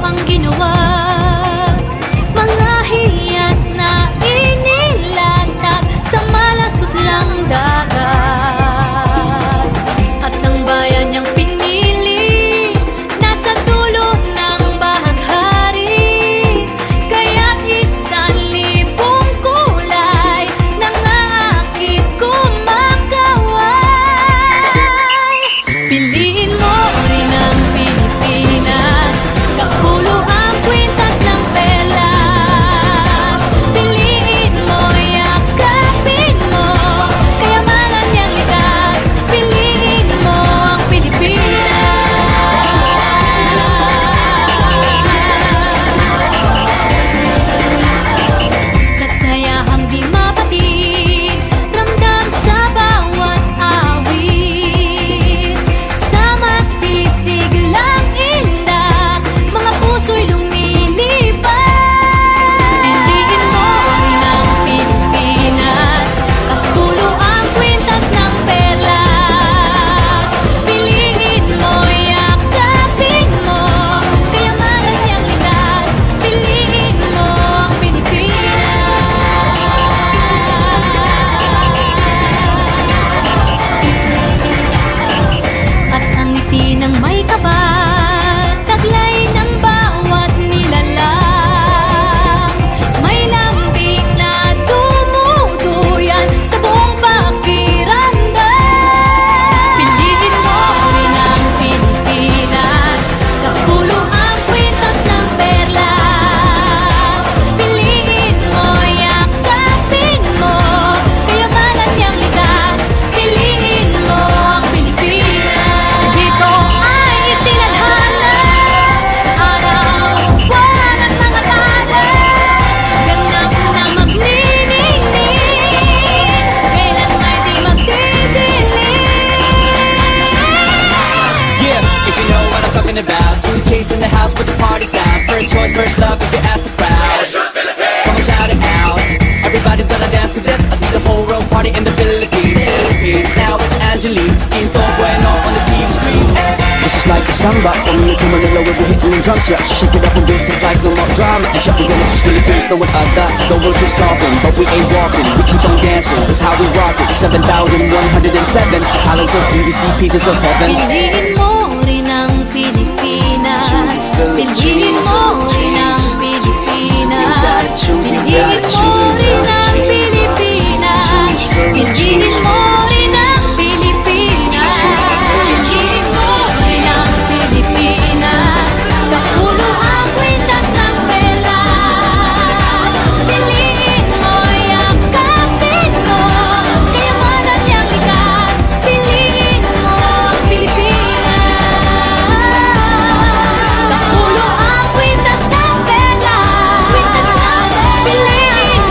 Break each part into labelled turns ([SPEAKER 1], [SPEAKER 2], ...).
[SPEAKER 1] pang ginawa. Mga hiyas na inilatag sa malasuklang dagat. At ang bayan niyang pinili nasa dulo ng bahaghari. Kaya't 1,000 kulay nangangakit kumakaway. Piliin mo rin ang Pilipinas, kapulo ang kwintas ng perlas. Piliin mo, yakapin mo, kayamanan niyang likas. Piliin mo ang Pilipinas. Kasayahang di mapatid, ramdam sa bawat awit. Sa masisiglang indak, mga puso'y lumilipad. Piliin mo rin ang Pilipinas, kapulo ang kwintas ng perlas. Piliin mo, yakapin mo, kayamanan niyang likas. Piliin mo ang Pilipinas. At ang ngiti ng may kapal, taglay ng bawat nilalang. May lambing na dumuduyan sa buong pakiramdam. Piliin mo rin ang Pilipinas, kapulo ang kwintas ng perlas. Piliin mo, yakapin mo, kayamanan niyang likas. Piliin mo ang Pilipinas. Dito ay itinadhana, araw, buwan at mga tala. Ganap na magniningning, kailan may di magdidilim.
[SPEAKER 2] Yeah, if you know what I'm talking about. Suitcase in the house, but the party's out. First choice, first love, if you ask the crowd. Come and shout it out. Everybody's gonna dance to this. I see the whole world party in the Philippines. Now with Angelique, Quinto Bueno on the TV screen.
[SPEAKER 3] This is like a samba, coming into Manila with the hitting and drums. Yeah, so shake it up and dance it like no more drama. And shut the game, it's Philippines, no one other. The world keeps solving, but we ain't walking. We keep on dancing, that's how we rock it. 7,107 islands of BBC, pieces of heaven.
[SPEAKER 1] Piliin mo rin ang Pilipinas. Piliin mo rin ang Pilipinas. Piliin mo rin ang Pilipinas. Piliin mo rin ang Pilipinas. Piliin mo rin ang Pilipinas. Kapulo ang kwintas ng perlas. Piliin mo, yakapin mo, kayamanan niyang likas. Piliin mo ang Pilipinas. Kapulo ang kwintas ng perlas. Piliin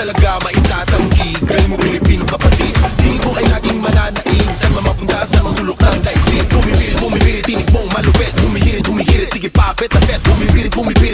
[SPEAKER 4] talaga maitatanggi. Galing mo Pilipino kapatid, di ko ay laging mananaig. Saan man mapunta sa mga sulok ng daigdig. Bumibirit, bumibirit, tinig mong malupit. Humihirit, humihirit, sige papet na pet. Bumibirit, bumibirit